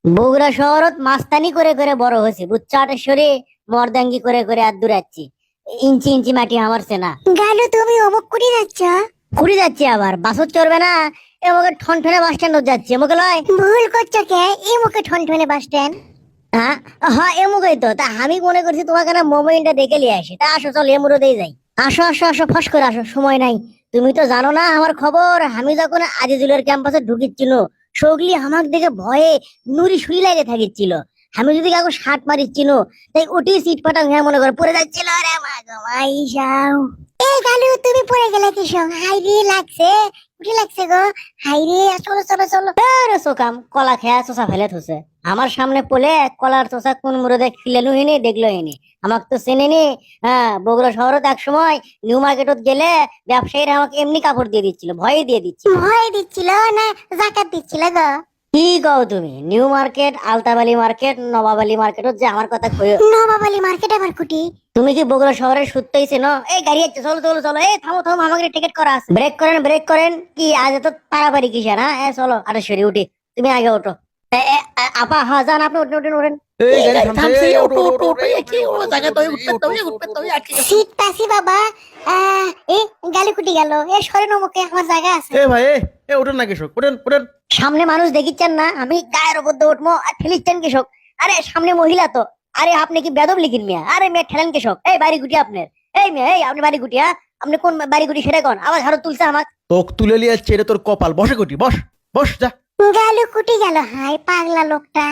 বগুড়া শহরত মাস্তানি করে করে বড় হয়েছে বুচ্চা আটেশ্বরী মর্দাঙ্গি করে করে আর দূরাচ্ছি। ইঞ্চি ইঞ্চি মাটি আমার সেনা গালু তুমি অমুক করে যাচ্ছ। ঘুরে যাচ্ছি আবার বাসত চড়বে না। এমকে ঠনঠনে বাস স্ট্যান্ড যাচ্ছি এমকে লয়। ভুল করছো কে? এই মুখে ঠনঠনে বাস স্ট্যান্ড। হ্যাঁ হ্যাঁ এমুকই তো তা আমি মনে করছি তোমাকে না মোবাইলটা দেখে নিয়ে আসি তা আসো চল এমুরো দিয়ে যাই। আসো আসো আসো ফস করে আসো সময় নাই। তুমি তো জানো না আমার খবর আমি যখন আজিজুলের ক্যাম্পাসে ঢুকিচ্ছিল সগলি আমাকে দেখে ভয়ে নুরি সুরি লাগে থাকিচ্ছিল। আমি যদি কাউকে শার্ট মারিচ্ছিল তাই ওটি সিট পাটাং হ্যাঁ মনে করে পড়ে যাচ্ছিল রে মা গো মাইশাও। এই গালু তুমি পড়ে গেলে কিসব? হাই রে লাগছে, উঠে লাগছে গো। হাই রে চলো চলো চলো। আরে সোকাম কলা খেয়া চোষা ফেলে থুছে আমার সামনে পলে কলার চোষা কোন মুরদে খিলেনু হিনি দেখলো হিনি আমাকে তো চেনেনি। হ্যাঁ বগুড়া শহরত এক সময় নিউ মার্কেটত গেলে ব্যবসায়ীরা আমাকে এমনি কাপড় দিয়ে দিচ্ছিল ভয়ে দিয়ে দিচ্ছিল। ভয় দিচ্ছিল না জাকাত দিচ্ছিল গো? কি কও তুমি নিউ মার্কেট আলতাবালি মার্কেট নবাবালি মার্কেটত যে আমার কথা কইও। নবাবালি মার্কেট আবার কুটি? তুমি কি বগুড়া শহরের সত্যিই নো এই গাড়ি আছে চলো চলো চলো এই থামো থামো আমাকে টিকিট করা আছে ব্রেক করেন কি আজ এত তাড়াতাড়ি কিসের হ্যাঁ এ চলো আরে সরি উঠি তুমি আগে ওঠো। আপা হ্যাঁ যান আপনি উঠেন উঠেন উঠেন। এই গাড়ি থামছে, এই ওঠো, ওটো ওঠো, ওটো ওঠো, এই কি ওঠো, ও ওঠো, জায়গা ওঠো, তো এই উঠতে ওঠো, তো ওঠো, উঠতে তো ওঠো। আটকে গেছে। শীত পাসি বাবা। এই গালু কুটি গেল। এ সরেন মুখে আমার জায়গা আছে। এ ভাই এ ওঠেন না কৃষক, ওঠেন ওঠেন। সামনে মানুষ দেখিচ্ছেন না আমি গায়ের উপর দিয়ে উঠবো আর ঠেলিচ্ছেন কৃষক। আরে সামনে মহিলা তো। আরে আপনি কি বেদব লিখিন মিয়া আরে মেয়ে ঠেলেন কৃষক এই বাড়ি গুটি আপনার। এই মেয়ে এই আপনি বাড়ি গুটি হ্যাঁ আপনি কোন বাড়ি গুটি সেটা কোন আবার ঝাড়ু তুলছে আমার। তোক তুলে লিয়ে যাচ্ছে, এটা তোর কপাল। বসে কোটি বস, বস যা। গালু কুটি গেল। হাই পাগলা লোকটা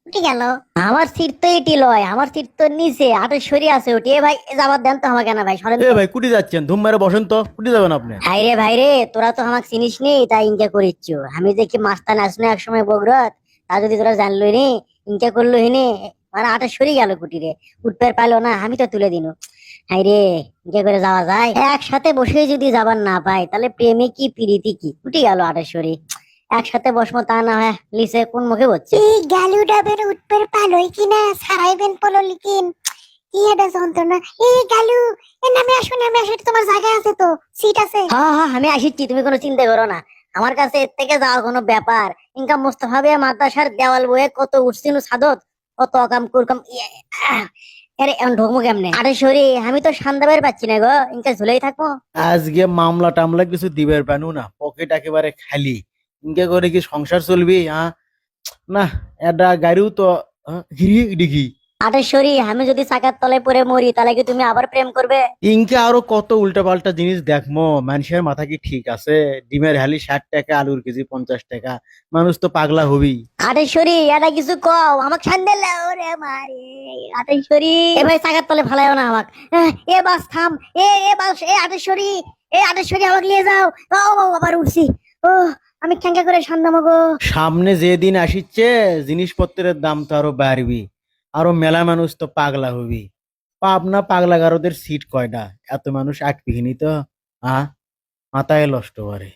কুটি গেল। আমার সিট তো এটি লয় আমার সিট তো নিচে হাটের সরি আছে ওটি এ ভাই যাবার দেন তো আমাকে না ভাই সরেন এ তো। ভাই কুটি যাচ্ছেন, ধুম মেরে বসেন তো, কুটি যাবেন আপনি। ভাই রে তোরা তো আমাকে চিনিস নি তাই ইনকে করিচ্ছু আমি দেখি মাস্তান আসলো এক সময় বগুড়াত তা যদি তোরা জানলই নি ইনকে করলো হিনি মানে আটা সরি গেল কুটিরে উঠতে পারলো না আমি তো তুলে দিনু। রে ইনকে করে যাওয়া যায় একসাথে বসে যদি যাবার না পাই তাহলে প্রেমে কি প্রীতি কি উঠে গেল আটা সরি একসাথে বসমো তা না হয় লিসে কোন মুখে বলছে। এই গালু ডাবের উঠপের পালোই কিনা সারাইবেন পলো লিখিন। কি এটা যন্ত্রণা। এই গালু এ নামে আসো তোমার জায়গা আছে তো, সিট আছে। হ্যাঁ হ্যাঁ আমি আসিচ্ছি তুমি কোনো চিন্তা করো না আমার কাছে এর থেকে যাওয়া কোনো ব্যাপার ইনকা মোস্তফা বিয়া মাদ্রাসার দেওয়াল বয়ে কত উঠছিনু সাদত কত অকাম কুরকাম আরে এখন ঢোকমো কেমনে আরে সরি আমি তো সান্দাবের পাচ্ছি না গো ইনকা ঝুলেই থাকবো। আজকে মামলা টামলা কিছু দিবের পানু না, পকেট একেবারে খালি। ইনকে করে কি সংসার চলবি? হ্যাঁ না, এটা গাড়িও তো ঘিরি ডিঘি। আটেশ্বরী আমি যদি চাকার তলে পড়ে মরি তাহলে কি তুমি আবার প্রেম করবে? ইনকে আরো কত উল্টা পাল্টা জিনিস দেখমো। মানুষের মাথা কি ঠিক আছে? ডিমের হালি 60 টাকা, আলুর কেজি 50 টাকা। মানুষ তো পাগলা হবি। আটেশ্বরী এটা কিছু কও আমাকে সান্দেল ওরে মারে। আটেশ্বরী এবার চাকার তলে ফালাইও না আমাকে। এ বাস থাম এ বাস আটেশ্বরী আটেশ্বরী আমাকে নিয়ে যাও। ও আবার উঠছি। ও আমি খ্যাঙ্কা করে সান্দামো গো। সামনে যে দিন আসিচ্ছে জিনিসপত্রের দাম তো আরো বাড়বি, আরো মেলা মানুষ তো পাগলা হবি। পাবনা পাগলা গারদের সিট কয়টা? এত মানুষ আটপিহিনি তো মাথায় নষ্ট করে।